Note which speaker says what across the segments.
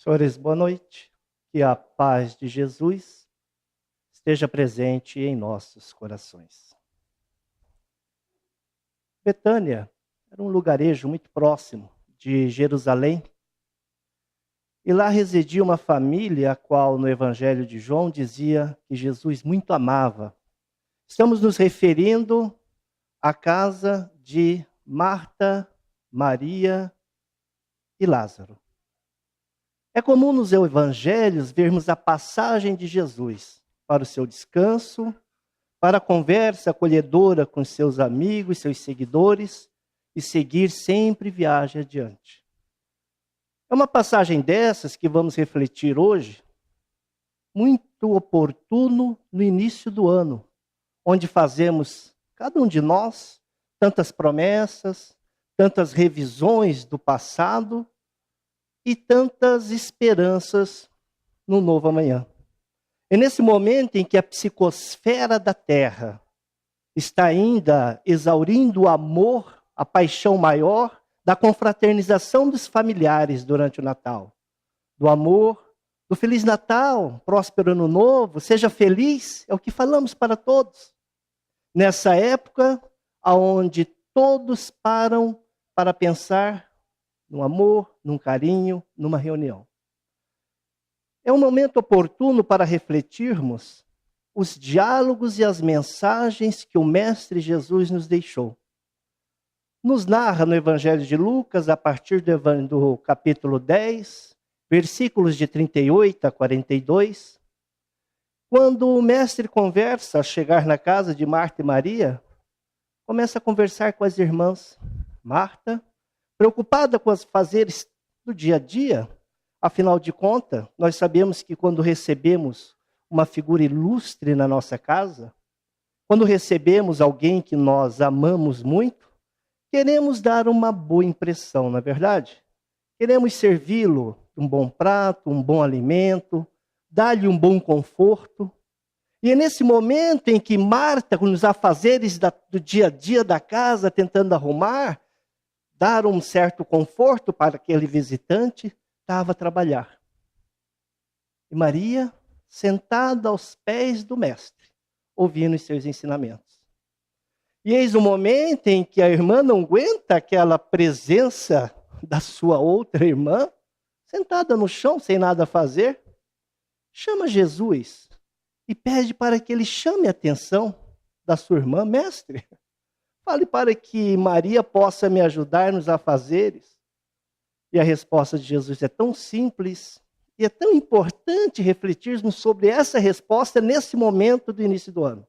Speaker 1: Senhores, boa noite. Que a paz de Jesus esteja presente em nossos corações. Betânia era um lugarejo muito próximo de Jerusalém. E lá residia uma família a qual no Evangelho de João dizia que Jesus muito amava. Estamos nos referindo à casa de Marta, Maria e Lázaro. É comum nos evangelhos vermos a passagem de Jesus para o seu descanso, para a conversa acolhedora com seus amigos, seus seguidores, e seguir sempre viagem adiante. É uma passagem dessas que vamos refletir hoje, muito oportuno no início do ano, onde fazemos, cada um de nós, tantas promessas, tantas revisões do passado, e tantas esperanças no novo amanhã. É nesse momento em que a psicosfera da Terra está ainda exaurindo o amor, a paixão maior da confraternização dos familiares durante o Natal. Do amor, do Feliz Natal, próspero Ano Novo, seja feliz, é o que falamos para todos. Nessa época, onde todos param para pensar num amor, num carinho, numa reunião. É um momento oportuno para refletirmos os diálogos e as mensagens que o Mestre Jesus nos deixou. Nos narra no Evangelho de Lucas, a partir do capítulo 10, versículos de 38 a 42, quando o Mestre conversa, ao chegar na casa de Marta e Maria, começa a conversar com as irmãs. Marta, preocupada com os fazeres do dia a dia, afinal de contas, nós sabemos que quando recebemos uma figura ilustre na nossa casa, quando recebemos alguém que nós amamos muito, queremos dar uma boa impressão, não é verdade? Queremos servi-lo um bom prato, um bom alimento, dar-lhe um bom conforto. E é nesse momento em que Marta, com os afazeres do dia a dia da casa, tentando arrumar, dar um certo conforto para aquele visitante, estava a trabalhar. E Maria, sentada aos pés do Mestre, ouvindo os seus ensinamentos. E eis o momento em que a irmã não aguenta aquela presença da sua outra irmã, sentada no chão, sem nada a fazer, chama Jesus e pede para que ele chame a atenção da sua irmã. Mestre, fale para que Maria possa me ajudar nos afazeres. E a resposta de Jesus é tão simples e é tão importante refletirmos sobre essa resposta nesse momento do início do ano.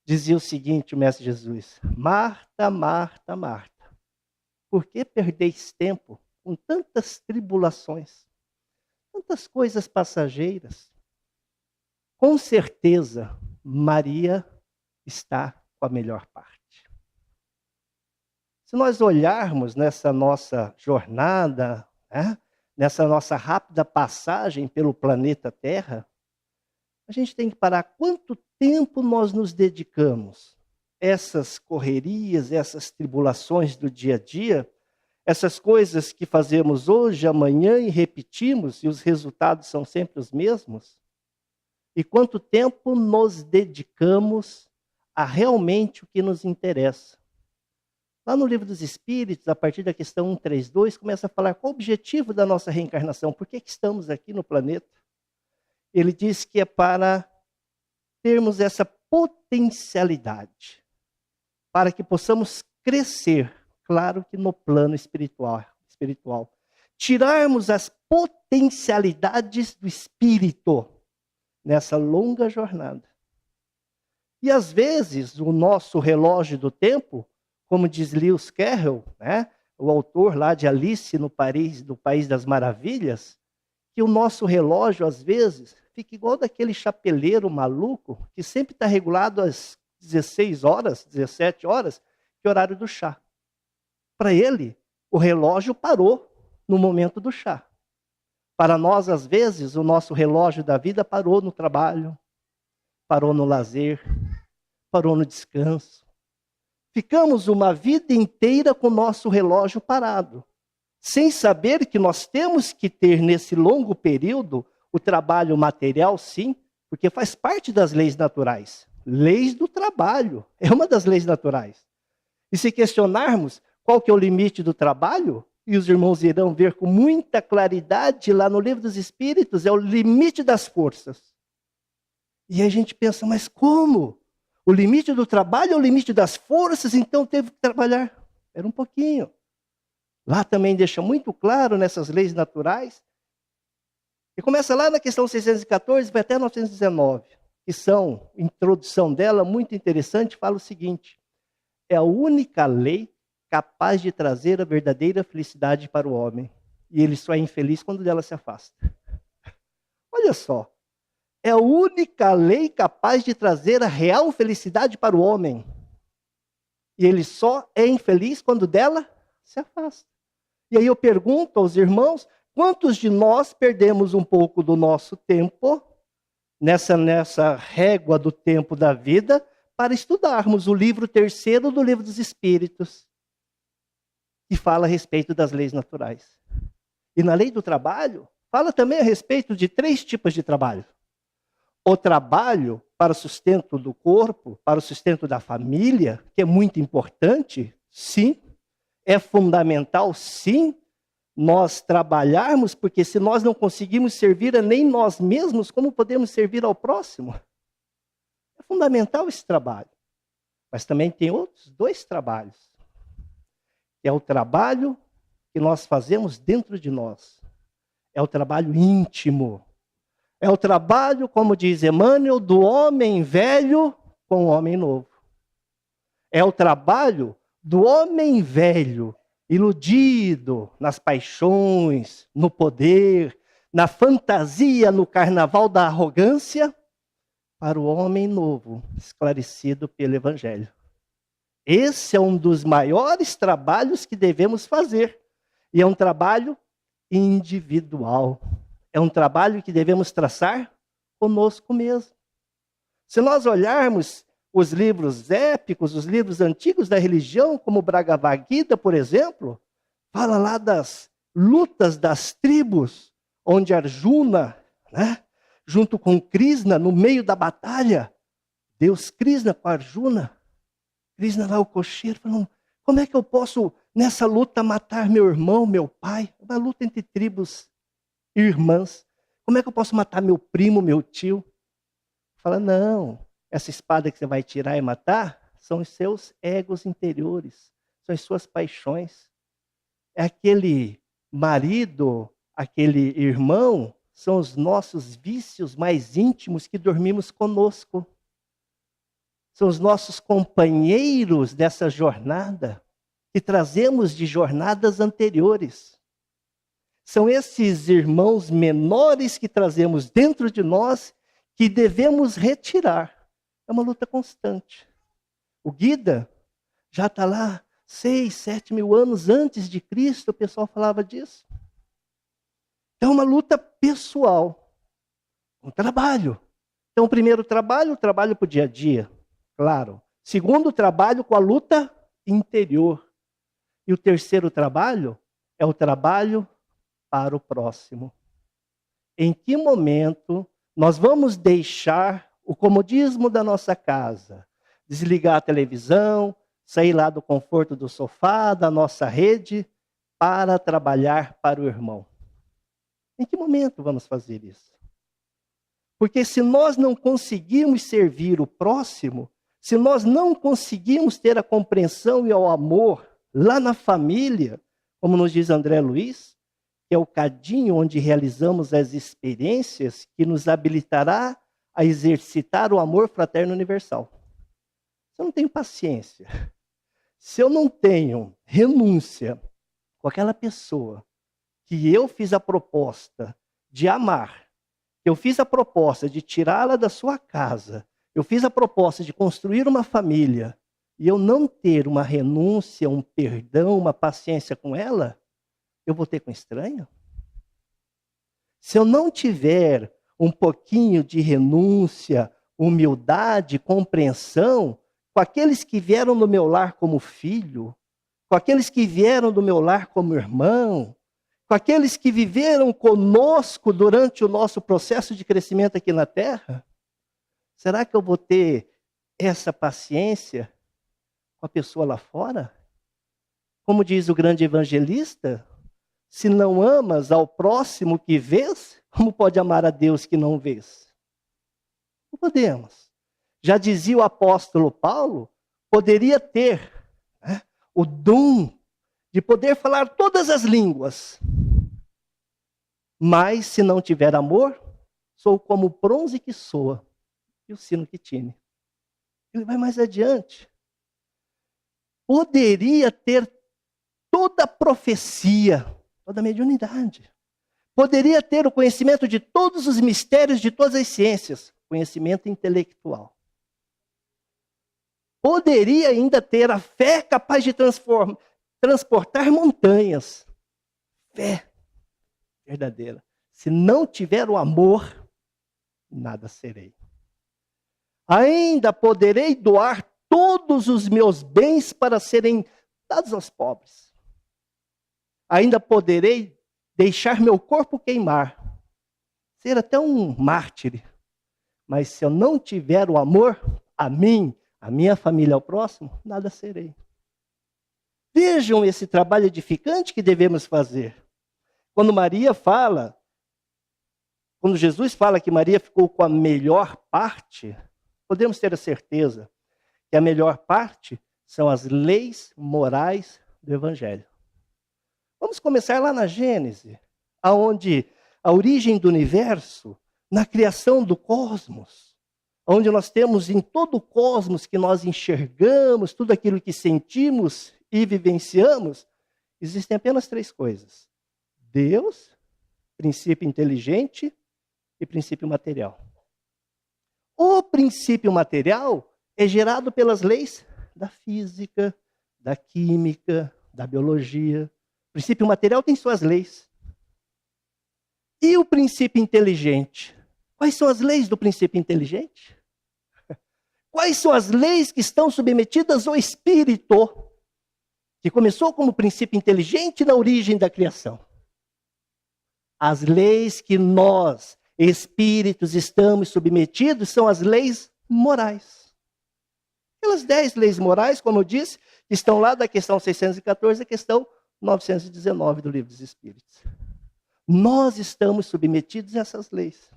Speaker 1: Dizia o seguinte, o Mestre Jesus: Marta, Marta, Marta, por que perdeis tempo com tantas tribulações, tantas coisas passageiras? Com certeza, Maria está com a melhor parte. Se nós olharmos nessa nossa jornada, nessa nossa rápida passagem pelo planeta Terra, a gente tem que parar quanto tempo nós nos dedicamos a essas correrias, essas tribulações do dia a dia, essas coisas que fazemos hoje, amanhã e repetimos, e os resultados são sempre os mesmos. E quanto tempo nos dedicamos a realmente o que nos interessa. Lá no Livro dos Espíritos, a partir da questão 132, começa a falar qual o objetivo da nossa reencarnação, por que estamos aqui no planeta. Ele diz que é para termos essa potencialidade, para que possamos crescer, claro que no plano espiritual. Tirarmos as potencialidades do espírito nessa longa jornada. E às vezes o nosso relógio do tempo, como diz Lewis Carroll, o autor lá de Alice no País das Maravilhas, que o nosso relógio, às vezes, fica igual daquele chapeleiro maluco, que sempre está regulado às 16 horas, 17 horas, que é o horário do chá. Para ele, o relógio parou no momento do chá. Para nós, às vezes, o nosso relógio da vida parou no trabalho, parou no lazer, parou no descanso. Ficamos uma vida inteira com o nosso relógio parado, sem saber que nós temos que ter nesse longo período o trabalho material, sim, porque faz parte das leis naturais. Leis do trabalho, é uma das leis naturais. E se questionarmos qual que é o limite do trabalho, e os irmãos irão ver com muita claridade lá no Livro dos Espíritos, é o limite das forças. E a gente pensa, mas como? O limite do trabalho é o limite das forças, então teve que trabalhar. Era um pouquinho. Lá também deixa muito claro nessas leis naturais. E começa lá na questão 614, vai até 919, que são, introdução dela, muito interessante, fala o seguinte: é a única lei capaz de trazer a verdadeira felicidade para o homem. E ele só é infeliz quando dela se afasta. Olha só. É a única lei capaz de trazer a real felicidade para o homem. E ele só é infeliz quando dela se afasta. E aí eu pergunto aos irmãos, quantos de nós perdemos um pouco do nosso tempo, nessa régua do tempo da vida, para estudarmos o livro 3º do Livro dos Espíritos, que fala a respeito das leis naturais. E na lei do trabalho, fala também a respeito de 3 tipos de trabalho. O trabalho para o sustento do corpo, para o sustento da família, que é muito importante, sim. É fundamental, sim, nós trabalharmos, porque se nós não conseguimos servir a nem nós mesmos, como podemos servir ao próximo? É fundamental esse trabalho. Mas também tem outros 2 trabalhos. É o trabalho que nós fazemos dentro de nós. É o trabalho íntimo. É o trabalho, como diz Emmanuel, do homem velho com o homem novo. É o trabalho do homem velho, iludido nas paixões, no poder, na fantasia, no carnaval da arrogância, para o homem novo, esclarecido pelo Evangelho. Esse é um dos maiores trabalhos que devemos fazer. E é um trabalho individual. É um trabalho que devemos traçar conosco mesmo. Se nós olharmos os livros épicos, os livros antigos da religião, como o Bhagavad Gita, por exemplo, fala lá das lutas das tribos, onde Arjuna, junto com Krishna, no meio da batalha, Deus Krishna com Arjuna, Krishna lá o cocheiro, falando, como é que eu posso, nessa luta, matar meu irmão, meu pai? Uma luta entre tribos irmãs. Como é que eu posso matar meu primo, meu tio? Fala, não, essa espada que você vai tirar e matar são os seus egos interiores, são as suas paixões. É aquele marido, aquele irmão, são os nossos vícios mais íntimos que dormimos conosco. São os nossos companheiros dessa jornada, que trazemos de jornadas anteriores. São esses irmãos menores que trazemos dentro de nós que devemos retirar. É uma luta constante. O Guida já está lá 6, 7 mil anos antes de Cristo, o pessoal falava disso. É uma luta pessoal, um trabalho. Então, o primeiro trabalho, o trabalho para o dia a dia, claro. Segundo trabalho com a luta interior. E o terceiro trabalho é o trabalho para o próximo. Em que momento nós vamos deixar o comodismo da nossa casa, desligar a televisão, sair lá do conforto do sofá, da nossa rede, para trabalhar para o irmão? Em que momento vamos fazer isso? Porque se nós não conseguirmos servir o próximo, se nós não conseguirmos ter a compreensão e o amor lá na família, como nos diz André Luiz, que é o cadinho onde realizamos as experiências que nos habilitará a exercitar o amor fraterno universal. Se eu não tenho paciência, se eu não tenho renúncia com aquela pessoa que eu fiz a proposta de amar, que eu fiz a proposta de tirá-la da sua casa, eu fiz a proposta de construir uma família, e eu não ter uma renúncia, um perdão, uma paciência com ela, eu vou ter com estranho? Se eu não tiver um pouquinho de renúncia, humildade, compreensão, com aqueles que vieram no meu lar como filho, com aqueles que vieram do meu lar como irmão, com aqueles que viveram conosco durante o nosso processo de crescimento aqui na terra? Será que eu vou ter essa paciência com a pessoa lá fora? Como diz o grande evangelista, se não amas ao próximo que vês, como pode amar a Deus que não vês? Não podemos. Já dizia o apóstolo Paulo, poderia ter o dom de poder falar todas as línguas, mas se não tiver amor, sou como o bronze que soa e o sino que tine. Ele vai mais adiante. Poderia ter toda a profecia, toda a mediunidade. Poderia ter o conhecimento de todos os mistérios de todas as ciências, conhecimento intelectual. Poderia ainda ter a fé capaz de transportar montanhas. Fé verdadeira. Se não tiver o amor, nada serei. Ainda poderei doar todos os meus bens para serem dados aos pobres. Ainda poderei deixar meu corpo queimar, ser até um mártir. Mas se eu não tiver o amor a mim, a minha família, ao próximo, nada serei. Vejam esse trabalho edificante que devemos fazer. Quando Jesus fala que Maria ficou com a melhor parte, podemos ter a certeza que a melhor parte são as leis morais do Evangelho. Vamos começar lá na Gênesis, onde a origem do universo, na criação do cosmos, onde nós temos em todo o cosmos que nós enxergamos, tudo aquilo que sentimos e vivenciamos, existem apenas 3 coisas: Deus, princípio inteligente e princípio material. O princípio material é gerado pelas leis da física, da química, da biologia. O princípio material tem suas leis. E o princípio inteligente? Quais são as leis do princípio inteligente? Quais são as leis que estão submetidas ao Espírito, que começou como princípio inteligente na origem da criação? As leis que nós, espíritos, estamos submetidos são as leis morais. Aquelas 10 leis morais, como eu disse, que estão lá da questão 614 à questão 919 do Livro dos Espíritos. Nós estamos submetidos a essas leis.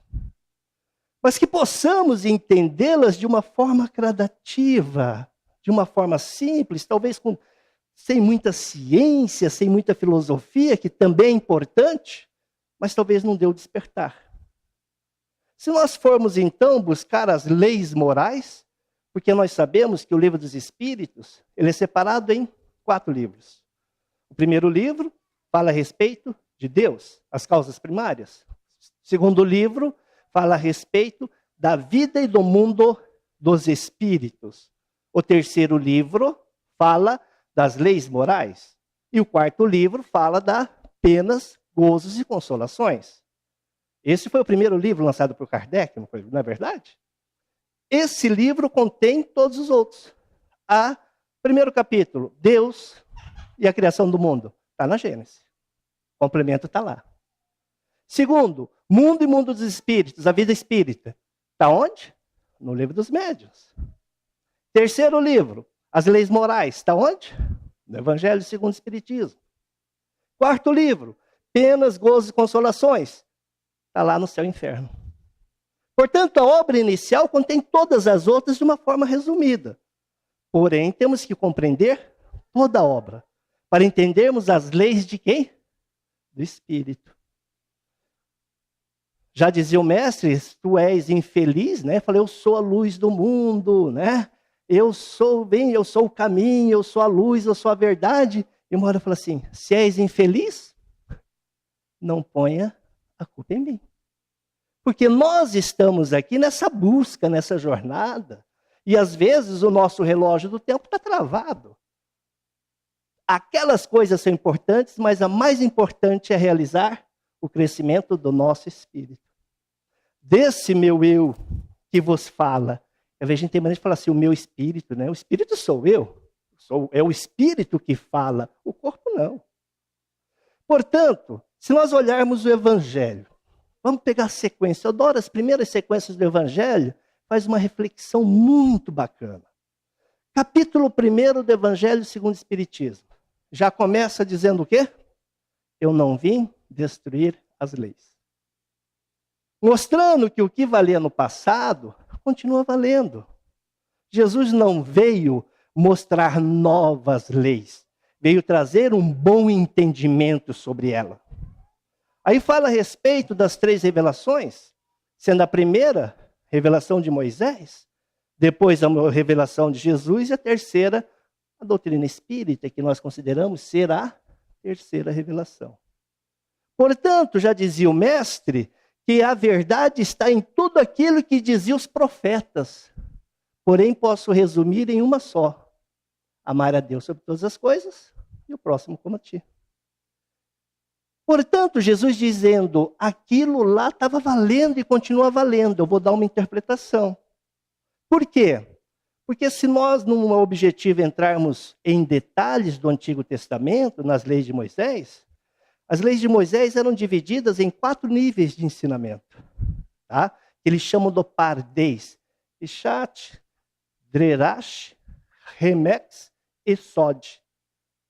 Speaker 1: Mas que possamos entendê-las de uma forma gradativa, de uma forma simples, talvez sem muita ciência, sem muita filosofia, que também é importante, mas talvez não dê o despertar. Se nós formos, então, buscar as leis morais, porque nós sabemos que o Livro dos Espíritos ele é separado em 4 livros. O primeiro livro fala a respeito de Deus, as causas primárias. O segundo livro fala a respeito da vida e do mundo dos espíritos. O terceiro livro fala das leis morais. E o quarto livro fala das penas, gozos e consolações. Esse foi o primeiro livro lançado por Kardec, não é verdade? Esse livro contém todos os outros. Primeiro capítulo, Deus e a criação do mundo, está na Gênesis. O complemento está lá. Segundo, mundo e mundo dos espíritos, a vida espírita. Está onde? No Livro dos Médiuns. Terceiro livro, as leis morais. Está onde? No Evangelho segundo o Espiritismo. Quarto livro, penas, gozos e consolações. Está lá no Céu e Inferno. Portanto, a obra inicial contém todas as outras de uma forma resumida. Porém, temos que compreender toda a obra, para entendermos as leis de quem? Do Espírito. Já dizia o mestre, tu és infeliz, né? Falei, eu sou a luz do mundo, né? Eu sou o caminho, eu sou a luz, eu sou a verdade. E uma hora fala assim, se és infeliz, não ponha a culpa em mim. Porque nós estamos aqui nessa busca, nessa jornada, e às vezes o nosso relógio do tempo está travado. Aquelas coisas são importantes, mas a mais importante é realizar o crescimento do nosso espírito. Desse meu eu que vos fala, às vezes a gente tem maneira de falar assim, o meu espírito, né? O espírito sou eu. É o Espírito que fala, o corpo não. Portanto, se nós olharmos o Evangelho, vamos pegar a sequência. Eu adoro as primeiras sequências do Evangelho, faz uma reflexão muito bacana. Capítulo 1 do Evangelho segundo o Espiritismo. Já começa dizendo o quê? Eu não vim destruir as leis. Mostrando que o que valia no passado, continua valendo. Jesus não veio mostrar novas leis. Veio trazer um bom entendimento sobre ela. Aí fala a respeito das 3 revelações, sendo a primeira, revelação de Moisés, depois a revelação de Jesus e a terceira, a doutrina espírita, que nós consideramos ser a terceira revelação. Portanto, já dizia o mestre, que a verdade está em tudo aquilo que diziam os profetas. Porém, posso resumir em uma só. Amar a Deus sobre todas as coisas e o próximo como a ti. Portanto, Jesus dizendo, aquilo lá estava valendo e continua valendo. Eu vou dar uma interpretação. Por quê? Porque se nós, num objetivo, entrarmos em detalhes do Antigo Testamento, nas leis de Moisés, as leis de Moisés eram divididas em 4 níveis de ensinamento. Tá? Eles chamam do Pardeis. Ishat, Drerash, Remex e Sod.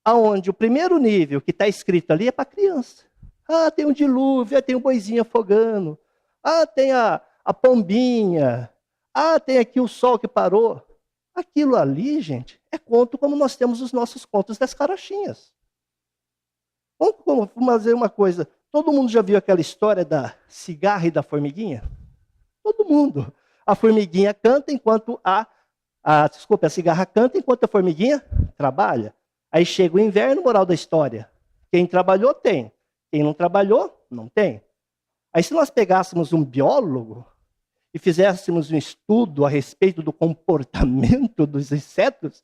Speaker 1: Aonde o primeiro nível que está escrito ali é para criança. Ah, tem um dilúvio, tem um boizinho afogando. Ah, tem a pombinha. Ah, tem aqui o sol que parou. Aquilo ali, gente, é conto como nós temos os nossos contos das carochinhas. Vamos fazer uma coisa. Todo mundo já viu aquela história da cigarra e da formiguinha? Todo mundo. A formiguinha canta enquanto a cigarra canta enquanto a formiguinha trabalha. Aí chega o inverno, moral da história. Quem trabalhou, tem. Quem não trabalhou, não tem. Aí se nós pegássemos um biólogo e fizéssemos um estudo a respeito do comportamento dos insetos,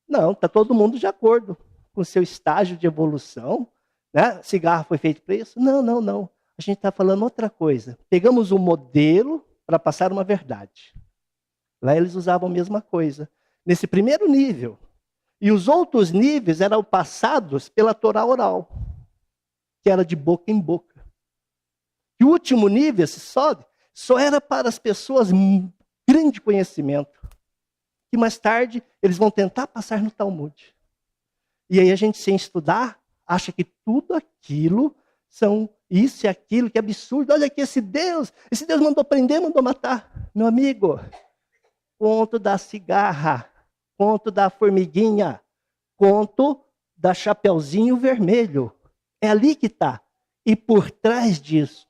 Speaker 1: não, está todo mundo de acordo com o seu estágio de evolução. Né? Cigarro foi feito para isso? Não. A gente está falando outra coisa. Pegamos um modelo para passar uma verdade. Lá eles usavam a mesma coisa. Nesse primeiro nível. E os outros níveis eram passados pela Torá oral, que era de boca em boca. E o último nível, esse só era para as pessoas grande conhecimento. E mais tarde, eles vão tentar passar no Talmud. E aí a gente, sem estudar, acha que tudo aquilo são isso e aquilo, que absurdo. Olha aqui, esse Deus mandou prender, mandou matar. Meu amigo, conto da cigarra, conto da formiguinha, conto da Chapeuzinho Vermelho. É ali que está. E por trás disso,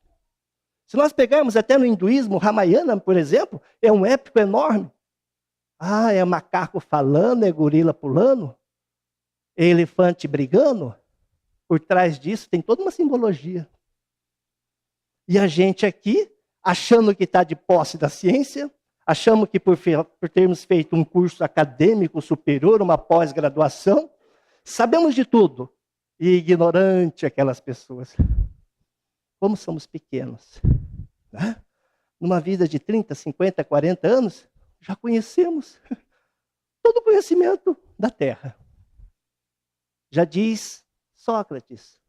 Speaker 1: se nós pegarmos até no hinduísmo, Ramayana, por exemplo, é um épico enorme. Ah, é macaco falando, é gorila pulando, é elefante brigando. Por trás disso tem toda uma simbologia. E a gente aqui, achando que está de posse da ciência, achamos que por termos feito um curso acadêmico superior, uma pós-graduação, sabemos de tudo. E ignorante aquelas pessoas. Como somos pequenos. Né? Numa vida de 30, 50, 40 anos, já conhecemos todo o conhecimento da Terra. Já diz Sócrates,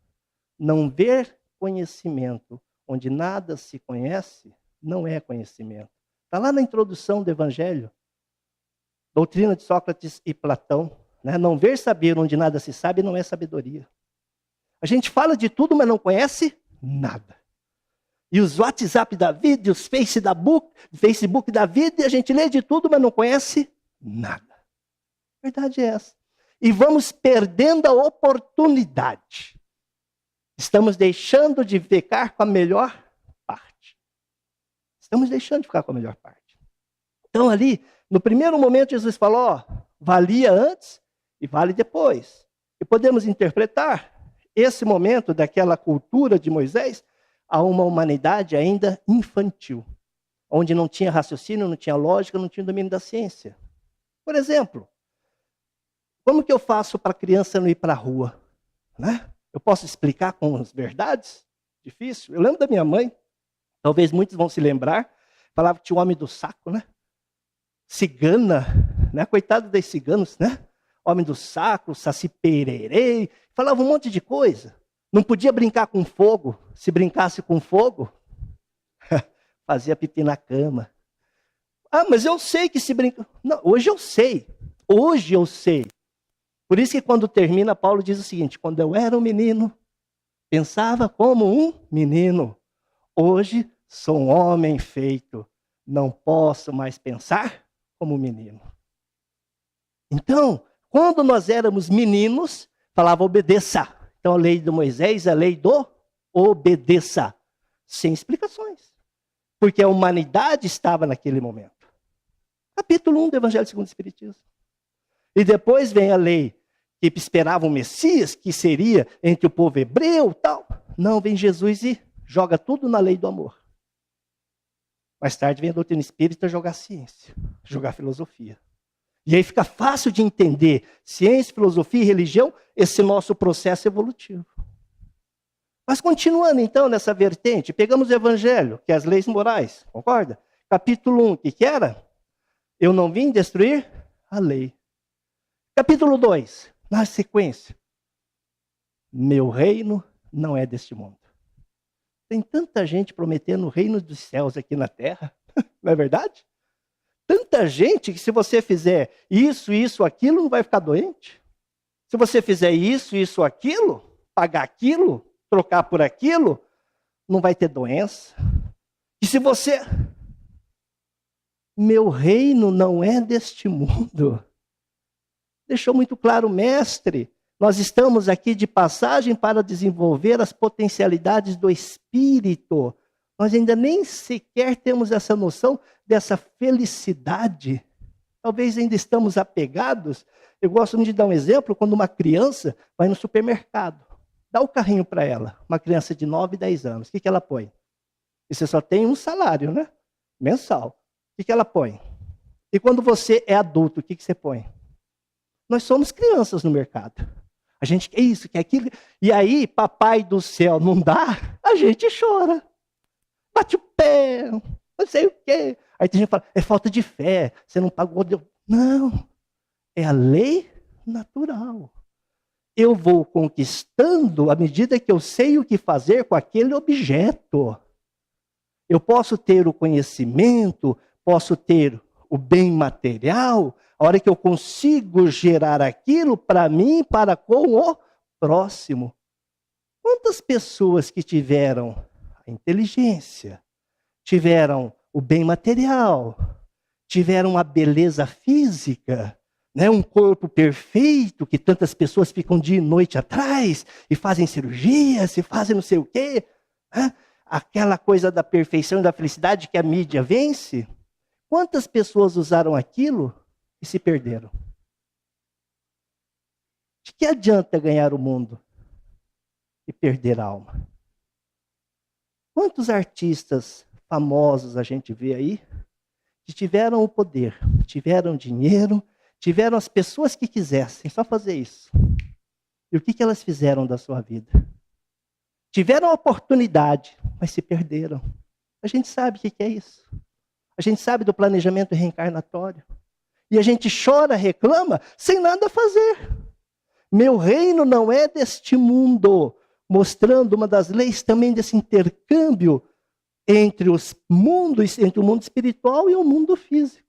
Speaker 1: não ver conhecimento onde nada se conhece, não é conhecimento. Está lá na introdução do Evangelho, doutrina de Sócrates e Platão. Né? Não ver saber onde nada se sabe não é sabedoria. A gente fala de tudo, mas não conhece nada. E os WhatsApp da vida, e os Facebook da vida, e a gente lê de tudo, mas não conhece nada. A verdade é essa. E vamos perdendo a oportunidade. Estamos deixando de ficar com a melhor parte. Estamos deixando de ficar com a melhor parte. Então ali, no primeiro momento, Jesus falou, valia antes e vale depois. E podemos interpretar esse momento daquela cultura de Moisés a uma humanidade ainda infantil, onde não tinha raciocínio, não tinha lógica, não tinha domínio da ciência. Por exemplo, como que eu faço para a criança não ir para a rua? Né? Eu posso explicar com as verdades? Difícil. Eu lembro da minha mãe, talvez muitos vão se lembrar, falava que tinha o homem do saco, né? Cigana, né? Coitado dos ciganos, né? homem do saco, saci pererei, falava um monte de coisa. Não podia brincar com fogo. Se brincasse com fogo, fazia pipi na cama. Ah, mas eu sei que se brinca... Não, hoje eu sei. Hoje eu sei. Por isso que quando termina, Paulo diz o seguinte: quando eu era um menino, pensava como um menino. Hoje sou um homem feito. Não posso mais pensar como um menino. Então, quando nós éramos meninos, falava obedeça. Então a lei de Moisés é a lei do obedeça. Sem explicações. Porque a humanidade estava naquele momento. Capítulo 1 do Evangelho segundo o Espiritismo. E depois vem a lei que esperava o Messias, que seria entre o povo hebreu e tal. Não, vem Jesus e joga tudo na lei do amor. Mais tarde vem a doutrina espírita jogar ciência, jogar filosofia. E aí fica fácil de entender ciência, filosofia e religião, esse nosso processo evolutivo. Mas continuando então nessa vertente, pegamos o Evangelho, que é as leis morais, concorda? Capítulo 1, o que era? Eu não vim destruir a lei. Capítulo 2, na sequência. Meu reino não é deste mundo. Tem tanta gente prometendo o reino dos céus aqui na terra, não é verdade? Tanta gente que se você fizer isso, isso, aquilo, não vai ficar doente. Se você fizer isso, isso, aquilo, pagar aquilo, trocar por aquilo, não vai ter doença. E se você... Meu reino não é deste mundo. Deixou muito claro o mestre. Nós estamos aqui de passagem para desenvolver as potencialidades do espírito. Nós ainda nem sequer temos essa noção dessa felicidade. Talvez ainda estamos apegados. Eu gosto muito de dar um exemplo, quando uma criança vai no supermercado. Dá o carrinho para ela, uma criança de 9, 10 anos. O que ela põe? E você só tem um salário, né? Mensal. O que ela põe? E quando você é adulto, o que você põe? Nós somos crianças no mercado. A gente quer isso, quer aquilo. E aí, papai do céu não dá, a gente chora. Bate o pé, não sei o quê. Aí tem gente que fala, é falta de fé, você não pagou. Não, é a lei natural. Eu vou conquistando à medida que eu sei o que fazer com aquele objeto. Eu posso ter o conhecimento, posso ter o bem material, a hora que eu consigo gerar aquilo para mim, para com o próximo. Quantas pessoas que tiveram a inteligência, tiveram o bem material, tiveram a beleza física, né? Um corpo perfeito, que tantas pessoas ficam dia e noite atrás, e fazem cirurgias, e fazem não sei o quê, né? Aquela coisa da perfeição e da felicidade que a mídia vence. Quantas pessoas usaram aquilo e se perderam? De que adianta ganhar o mundo e perder a alma? Quantos artistas famosos a gente vê aí que tiveram o poder, tiveram dinheiro, tiveram as pessoas que quisessem só fazer isso. E o que elas fizeram da sua vida? Tiveram a oportunidade, mas se perderam. A gente sabe o que é isso. A gente sabe do planejamento reencarnatório. E a gente chora, reclama, sem nada fazer. Meu reino não é deste mundo. Mostrando uma das leis também desse intercâmbio entre os mundos, entre o mundo espiritual e o mundo físico.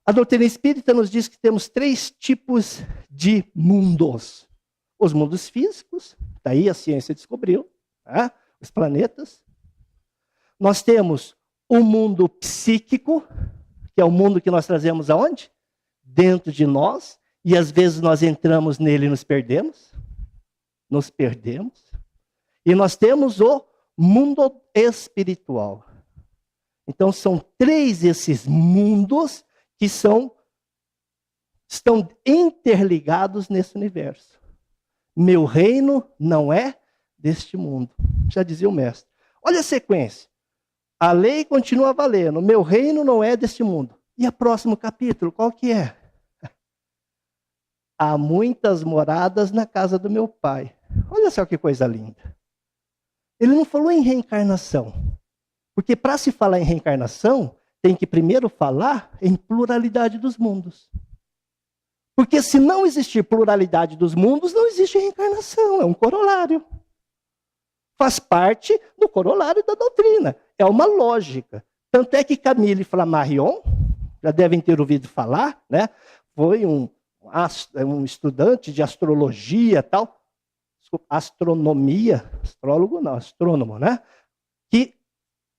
Speaker 1: A doutrina espírita nos diz que temos 3 tipos de mundos. Os mundos físicos, daí a ciência descobriu, tá? Os planetas. Nós temos o mundo psíquico, que é o mundo que nós trazemos aonde? Dentro de nós, e às vezes nós entramos nele e nos perdemos. Nos perdemos. E nós temos o mundo espiritual. Então são 3 esses mundos que estão interligados nesse universo. Meu reino não é deste mundo. Já dizia o mestre. Olha a sequência. A lei continua valendo. Meu reino não é deste mundo. E o próximo capítulo, qual que é? Há muitas moradas na casa do meu pai. Olha só que coisa linda. Ele não falou em reencarnação. Porque para se falar em reencarnação, tem que primeiro falar em pluralidade dos mundos. Porque se não existir pluralidade dos mundos, não existe reencarnação, é um corolário. Faz parte do corolário da doutrina, é uma lógica. Tanto é que Camille Flammarion, já devem ter ouvido falar, né? Foi um estudante de astrologia, tal, astronomia, astrólogo não, astrônomo, né? Que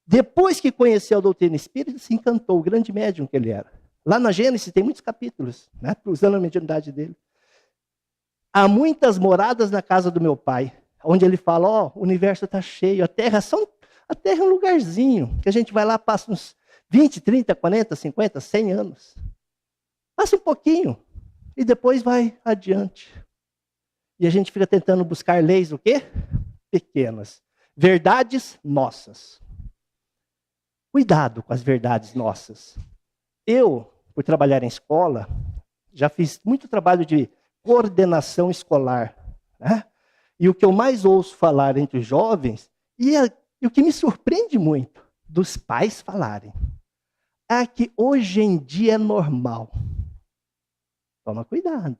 Speaker 1: depois que conheceu a doutrina espírita, se encantou, o grande médium que ele era. Lá na Gênesis tem muitos capítulos, né? Usando a mediunidade dele. Há muitas moradas na casa do meu pai, onde ele fala, ó, o universo está cheio, a Terra é um lugarzinho, que a gente vai lá, passa uns 20, 30, 40, 50, 100 anos. Passa um pouquinho, e depois vai adiante. E a gente fica tentando buscar leis o quê? Pequenas. Verdades nossas. Cuidado com as verdades nossas. Eu, por trabalhar em escola, já fiz muito trabalho de coordenação escolar, né? E o que eu mais ouço falar entre os jovens, e o que me surpreende muito, dos pais falarem, é que hoje em dia é normal. Toma cuidado.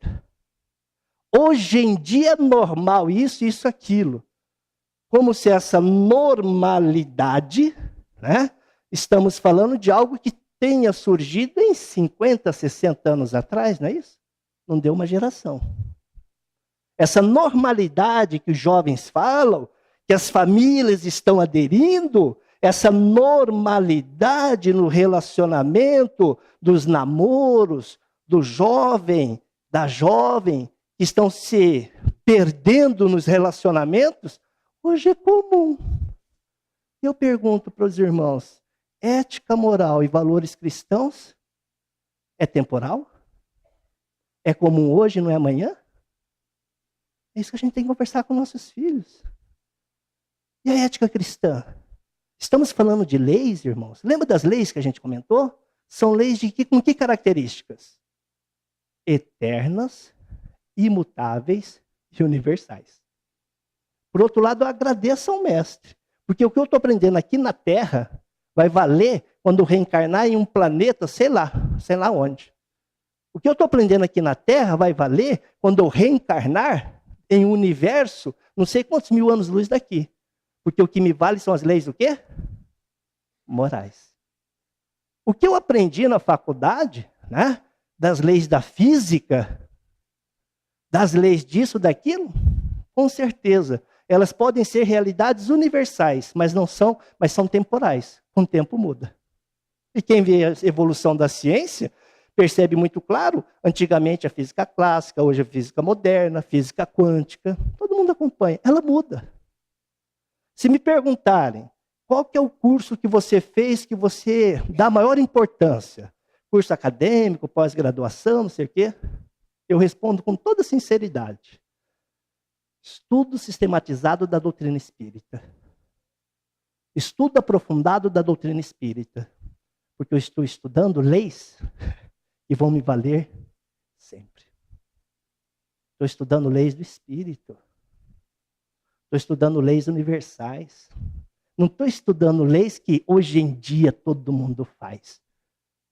Speaker 1: Hoje em dia é normal isso, aquilo. Como se essa normalidade, né? Estamos falando de algo que tenha surgido em 50, 60 anos atrás, não é isso? Não deu uma geração. Essa normalidade que os jovens falam, que as famílias estão aderindo, essa normalidade no relacionamento dos namoros, do jovem, da jovem, que estão se perdendo nos relacionamentos, hoje é comum. Eu pergunto para os irmãos, ética, moral e valores cristãos é temporal? É comum hoje, não é amanhã? É isso que a gente tem que conversar com nossos filhos. E a ética cristã? Estamos falando de leis, irmãos? Lembra das leis que a gente comentou? São leis com que características? Eternas, imutáveis e universais. Por outro lado, eu agradeço ao mestre, porque o que eu estou aprendendo aqui na Terra vai valer quando reencarnar em um planeta, sei lá onde. O que eu estou aprendendo aqui na Terra vai valer quando eu reencarnar em um universo, não sei quantos mil anos-luz daqui. Porque o que me vale são as leis do quê? Morais. O que eu aprendi na faculdade, né? Das leis da física, das leis disso, daquilo, com certeza, elas podem ser realidades universais, mas são temporais. Com o tempo muda. E quem vê a evolução da ciência percebe muito claro, antigamente a física clássica, hoje a física moderna, a física quântica, todo mundo acompanha, ela muda. Se me perguntarem, qual que é o curso que você fez que você dá maior importância? Curso acadêmico, pós-graduação, não sei o quê? Eu respondo com toda sinceridade. Estudo sistematizado da doutrina espírita. Estudo aprofundado da doutrina espírita. Porque eu estou estudando leis que vão me valer sempre. Estou estudando leis do Espírito. Estou estudando leis universais. Não estou estudando leis que hoje em dia todo mundo faz.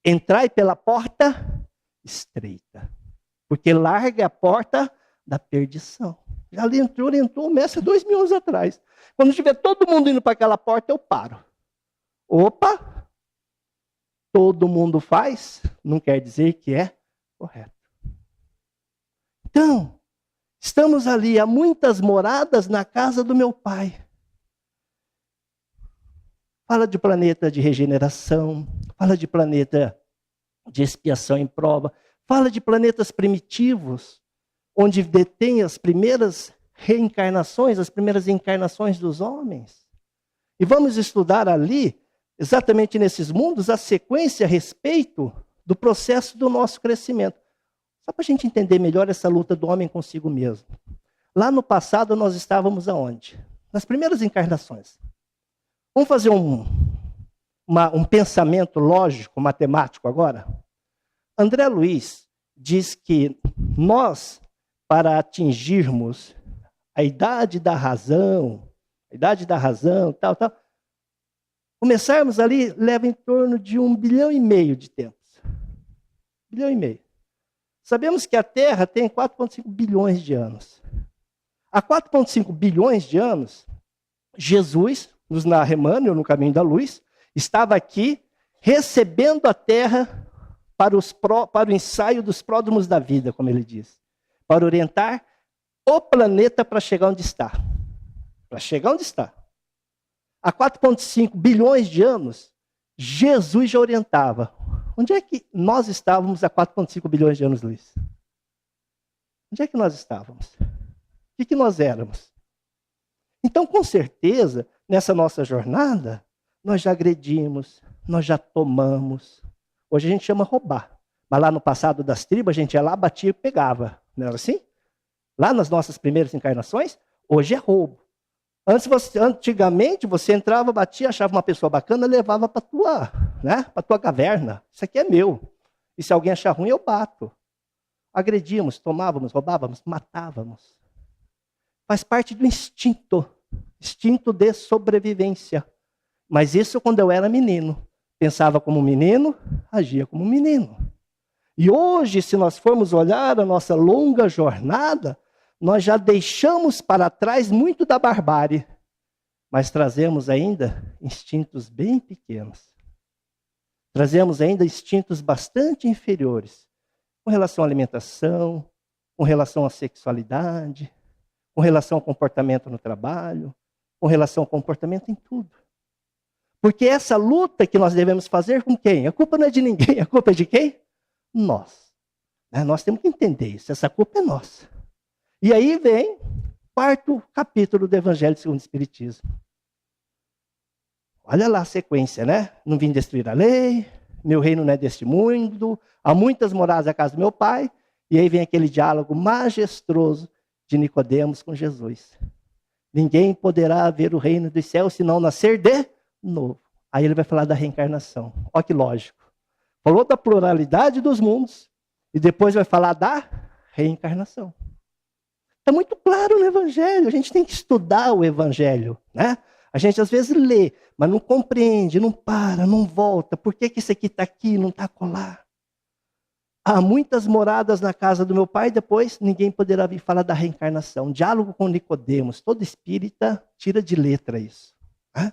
Speaker 1: Entrai pela porta estreita. Porque larga é a porta da perdição. Já orientou o mestre 2000 anos atrás. Quando tiver todo mundo indo para aquela porta, eu paro. Opa! Todo mundo faz, não quer dizer que é correto. Então, estamos ali, há muitas moradas na casa do meu pai. Fala de planeta de regeneração, fala de planeta de expiação em prova, fala de planetas primitivos, onde detém as primeiras reencarnações, as primeiras encarnações dos homens. E vamos estudar ali, exatamente nesses mundos, a sequência a respeito do processo do nosso crescimento. Só para a gente entender melhor essa luta do homem consigo mesmo. Lá no passado nós estávamos aonde? Nas primeiras encarnações. Vamos fazer um pensamento lógico, matemático agora? André Luiz diz que nós, para atingirmos a idade da razão, tal, começarmos ali leva em torno de 1,5 bilhão de tempos. 1,5 bilhão. Sabemos que a Terra tem 4,5 bilhões de anos. Há 4,5 bilhões de anos, Jesus, nos narra Emmanuel, no Caminho da Luz, estava aqui recebendo a Terra para o ensaio dos pródromos da vida, como ele diz. Para orientar o planeta para chegar onde está. Para chegar onde está. Há 4,5 bilhões de anos, Jesus já orientava. Onde é que nós estávamos há 4,5 bilhões de anos, Luiz? Onde é que nós estávamos? O que nós éramos? Então, com certeza, nessa nossa jornada, nós já agredimos, nós já tomamos. Hoje a gente chama roubar. Mas lá no passado das tribos, a gente ia lá, batia e pegava. Não era assim? Lá nas nossas primeiras encarnações, hoje é roubo. Antigamente, você entrava, batia, achava uma pessoa bacana, levava para a tua caverna. Isso aqui é meu. E se alguém achar ruim, eu bato. Agredíamos, tomávamos, roubávamos, matávamos. Faz parte do instinto de sobrevivência. Mas isso quando eu era menino. Pensava como menino, agia como menino. E hoje, se nós formos olhar a nossa longa jornada, nós já deixamos para trás muito da barbárie, mas trazemos ainda instintos bem pequenos. Trazemos ainda instintos bastante inferiores, com relação à alimentação, com relação à sexualidade, com relação ao comportamento no trabalho, com relação ao comportamento em tudo. Porque essa luta que nós devemos fazer com quem? A culpa não é de ninguém, a culpa é de quem? Nós. Nós temos que entender isso, essa culpa é nossa. E aí vem o quarto capítulo do Evangelho segundo o Espiritismo. Olha lá a sequência, né? Não vim destruir a lei, meu reino não é deste mundo, há muitas moradas à casa do meu pai, e aí vem aquele diálogo majestoso de Nicodemos com Jesus. Ninguém poderá ver o reino dos céus se não nascer de novo. Aí ele vai falar da reencarnação. Olha que lógico. Falou da pluralidade dos mundos, e depois vai falar da reencarnação. Está muito claro no Evangelho, a gente tem que estudar o Evangelho, né? A gente às vezes lê, mas não compreende, não para, não volta. Por que isso aqui está aqui, não está acolá? Há muitas moradas na casa do meu pai, depois ninguém poderá vir falar da reencarnação. Diálogo com Nicodemos, todo espírita tira de letra isso. Né?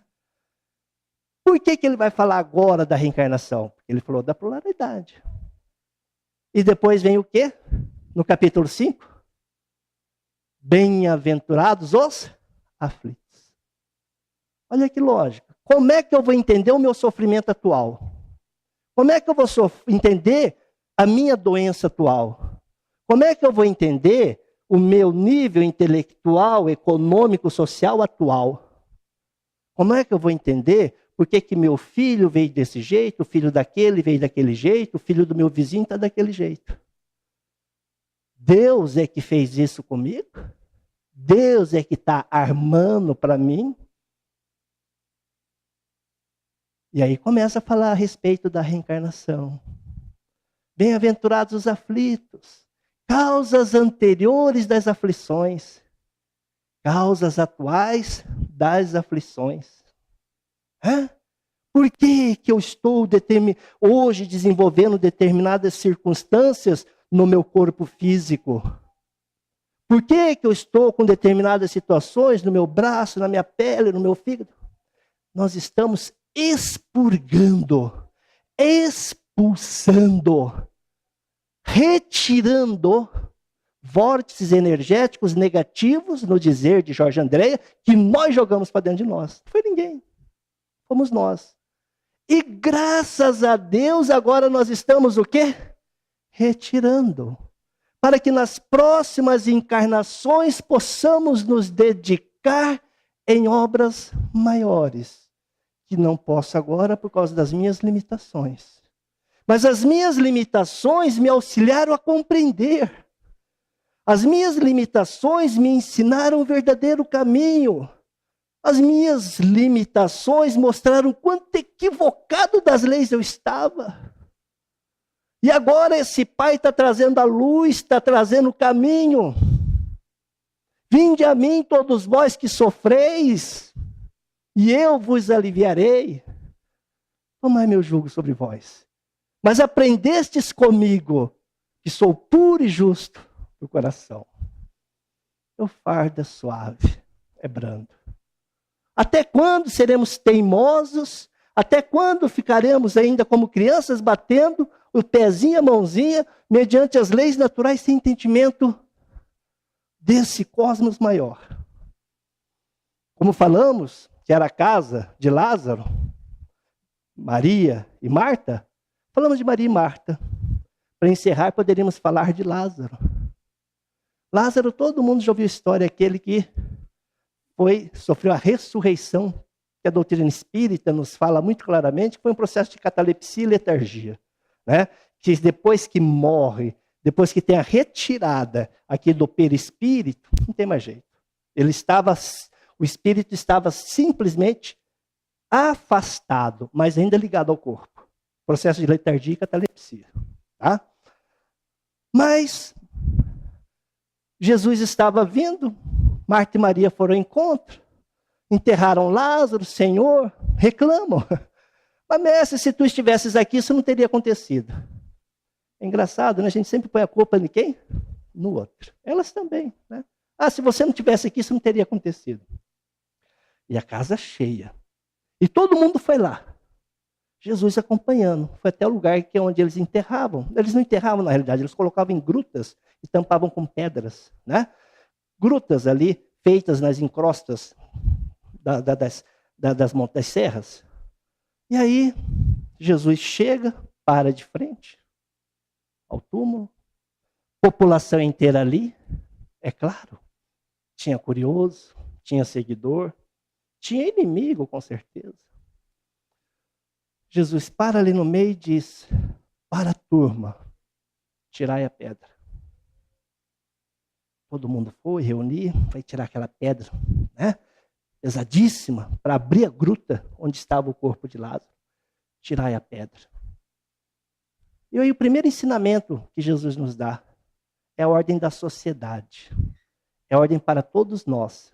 Speaker 1: Por que ele vai falar agora da reencarnação? Porque ele falou da pluralidade. E depois vem o quê? No capítulo 5? Bem-aventurados os aflitos. Olha que lógica. Como é que eu vou entender o meu sofrimento atual? Como é que eu vou entender a minha doença atual? Como é que eu vou entender o meu nível intelectual, econômico, social atual? Como é que eu vou entender por que meu filho veio desse jeito, o filho daquele veio daquele jeito, o filho do meu vizinho está daquele jeito? Deus é que fez isso comigo? Deus é que está armando para mim? E aí começa a falar a respeito da reencarnação. Bem-aventurados os aflitos, causas anteriores das aflições, causas atuais das aflições. Por que eu estou hoje desenvolvendo determinadas circunstâncias no meu corpo físico? Por que eu estou com determinadas situações no meu braço, na minha pele, no meu fígado? Nós estamos expurgando, expulsando, retirando vórtices energéticos negativos, no dizer de Jorge Andréa, que nós jogamos para dentro de nós. Não foi ninguém, fomos nós. E graças a Deus agora nós estamos o quê? Retirando. Para que nas próximas encarnações possamos nos dedicar em obras maiores. Que não posso agora por causa das minhas limitações. Mas as minhas limitações me auxiliaram a compreender. As minhas limitações me ensinaram o verdadeiro caminho. As minhas limitações mostraram quanto equivocado das leis eu estava. E agora esse Pai está trazendo a luz, está trazendo o caminho. Vinde a mim todos vós que sofreis, e eu vos aliviarei. Tomai meu jugo sobre vós. Mas aprendestes comigo, que sou puro e justo do coração. Meu fardo é suave, é brando. Até quando seremos teimosos? Até quando ficaremos ainda como crianças batendo o pezinho, a mãozinha, mediante as leis naturais, sem entendimento desse cosmos maior? Como falamos, que era a casa de Lázaro, Maria e Marta, falamos de Maria e Marta. Para encerrar, poderíamos falar de Lázaro. Lázaro, todo mundo já ouviu a história, aquele que sofreu a ressurreição, que a doutrina espírita nos fala muito claramente, que foi um processo de catalepsia e letargia. Né? Que depois que morre, depois que tem a retirada aqui do perispírito, não tem mais jeito. O espírito estava simplesmente afastado, mas ainda ligado ao corpo. Processo de letargia e catalepsia. Tá? Mas Jesus estava vindo, Marta e Maria foram ao encontro, enterraram Lázaro, Senhor, reclamam. Mas mestre, se tu estivesses aqui, isso não teria acontecido. É engraçado, né? A gente sempre põe a culpa de quem? No outro. Elas também, né? Se você não estivesse aqui, isso não teria acontecido. E a casa cheia. E todo mundo foi lá. Jesus acompanhando. Foi até o lugar onde eles enterravam. Eles não enterravam, na realidade, eles colocavam em grutas e tampavam com pedras, né? Grutas ali, feitas nas encrostas das serras. E aí, Jesus chega, para de frente ao túmulo. População inteira ali, é claro. Tinha curioso, tinha seguidor, tinha inimigo, com certeza. Jesus para ali no meio e diz: para a turma, tirai a pedra. Todo mundo foi reunir, vai tirar aquela pedra, né? Pesadíssima, para abrir a gruta onde estava o corpo de Lázaro. Tirai a pedra. E aí o primeiro ensinamento que Jesus nos dá é a ordem da sociedade. É a ordem para todos nós.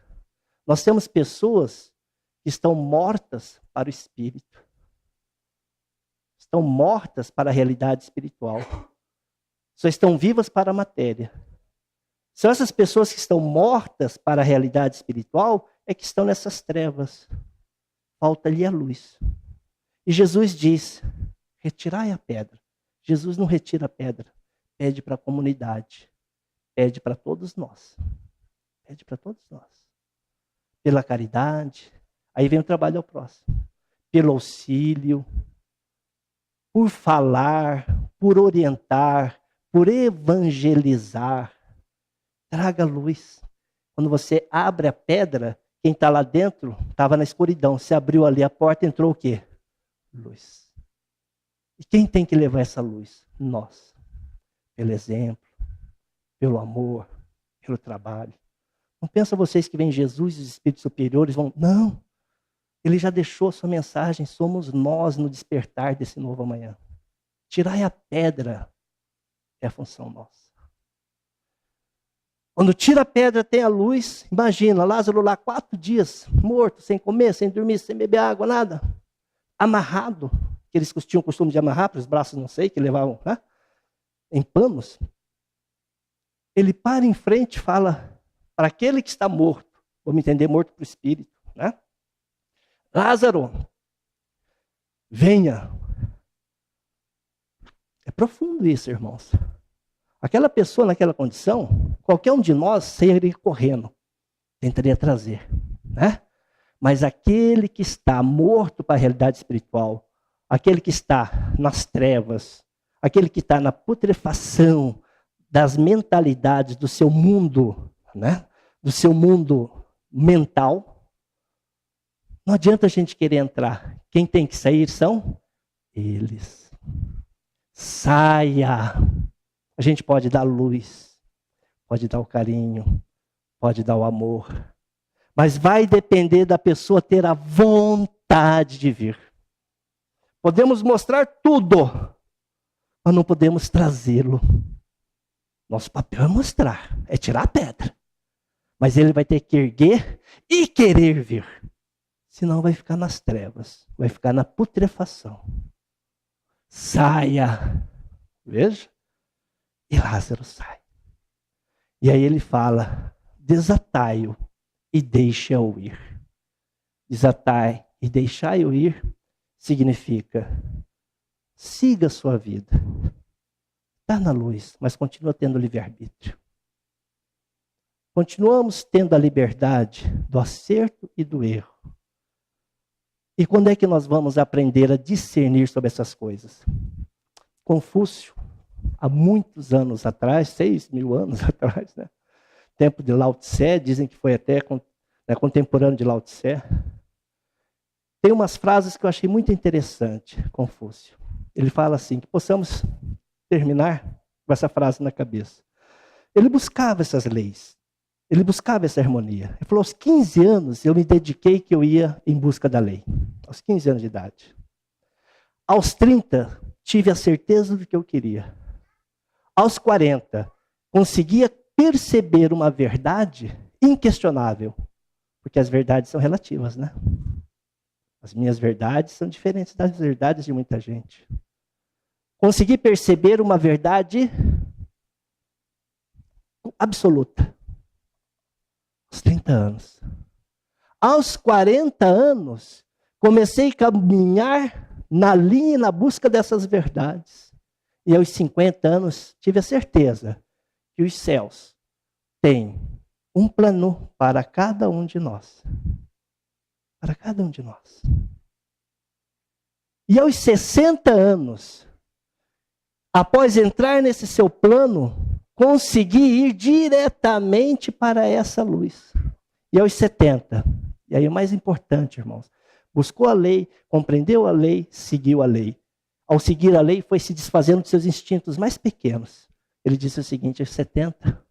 Speaker 1: Nós temos pessoas que estão mortas para o espírito. Estão mortas para a realidade espiritual. Só estão vivas para a matéria. São essas pessoas que estão mortas para a realidade espiritual é que estão nessas trevas. Falta-lhe a luz. E Jesus diz: retirai a pedra. Jesus não retira a pedra. Pede para a comunidade. Pede para todos nós. Pede para todos nós. Pela caridade. Aí vem o trabalho ao próximo. Pelo auxílio. Por falar. Por orientar. Por evangelizar. Traga luz. Quando você abre a pedra, quem está lá dentro estava na escuridão. Você abriu ali a porta, entrou o quê? Luz. E quem tem que levar essa luz? Nós. Pelo exemplo, pelo amor, pelo trabalho. Não pensa vocês que vem Jesus e os espíritos superiores vão... Não. Ele já deixou a sua mensagem. Somos nós no despertar desse novo amanhã. Tirai a pedra. É a função nossa. Quando tira a pedra, tem a luz. Imagina, Lázaro lá 4 dias, morto, sem comer, sem dormir, sem beber água, nada. Amarrado, que eles tinham o costume de amarrar para os braços, não sei, que levavam, né? Em panos. Ele para em frente e fala para aquele que está morto, vamos entender, morto para o espírito, né? Lázaro, venha. É profundo isso, irmãos. Aquela pessoa naquela condição, qualquer um de nós sairia correndo, tentaria trazer, né? Mas aquele que está morto para a realidade espiritual, aquele que está nas trevas, aquele que está na putrefação das mentalidades do seu mundo, né? Do seu mundo mental, não adianta a gente querer entrar. Quem tem que sair são eles. Saia. A gente pode dar luz, pode dar o carinho, pode dar o amor. Mas vai depender da pessoa ter a vontade de vir. Podemos mostrar tudo, mas não podemos trazê-lo. Nosso papel é mostrar, é tirar a pedra. Mas ele vai ter que erguer e querer vir. Senão vai ficar nas trevas, vai ficar na putrefação. Saia. Veja. E Lázaro sai. E aí ele fala, desatai-o e deixa-o ir. Desatai e deixai-o ir significa, siga a sua vida. Está na luz, mas continua tendo livre-arbítrio. Continuamos tendo a liberdade do acerto e do erro. E quando é que nós vamos aprender a discernir sobre essas coisas? Confúcio, há muitos anos atrás, 6.000 anos atrás, né? Tempo de Lao Tse, dizem que foi até contemporâneo de Lao Tse. Tem umas frases que eu achei muito interessante, Confúcio. Ele fala assim, que possamos terminar com essa frase na cabeça. Ele buscava essas leis. Ele buscava essa harmonia. Ele falou, aos 15 anos eu me dediquei que eu ia em busca da lei. Aos 15 anos de idade. Aos 30, tive a certeza do que eu queria. Aos 40, conseguia perceber uma verdade inquestionável. Porque as verdades são relativas, né? As minhas verdades são diferentes das verdades de muita gente. Consegui perceber uma verdade absoluta. Aos 30 anos. Aos 40 anos, comecei a caminhar na linha e na busca dessas verdades. E aos 50 anos, tive a certeza que os céus têm um plano para cada um de nós. Para cada um de nós. E aos 60 anos, após entrar nesse seu plano, consegui ir diretamente para essa luz. E aos 70, e aí o mais importante, irmãos, buscou a lei, compreendeu a lei, seguiu a lei. Ao seguir a lei, foi se desfazendo de seus instintos mais pequenos. Ele disse o seguinte, aos 70,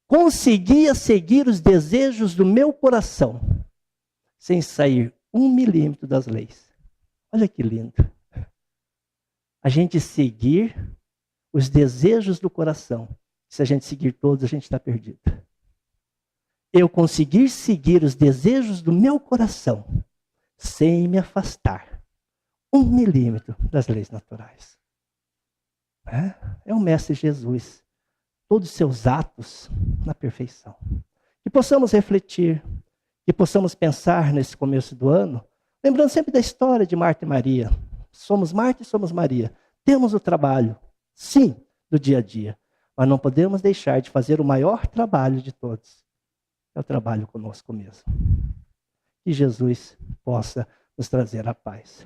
Speaker 1: conseguia seguir os desejos do meu coração, sem sair 1 milímetro das leis. Olha que lindo. A gente seguir os desejos do coração. Se a gente seguir todos, a gente está perdido. Eu conseguir seguir os desejos do meu coração, sem me afastar 1 milímetro das leis naturais. É o Mestre Jesus. Todos os seus atos na perfeição. Que possamos refletir, que possamos pensar nesse começo do ano, lembrando sempre da história de Marta e Maria. Somos Marta e somos Maria. Temos o trabalho, sim, do dia a dia. Mas não podemos deixar de fazer o maior trabalho de todos. É o trabalho conosco mesmo. Que Jesus possa nos trazer a paz.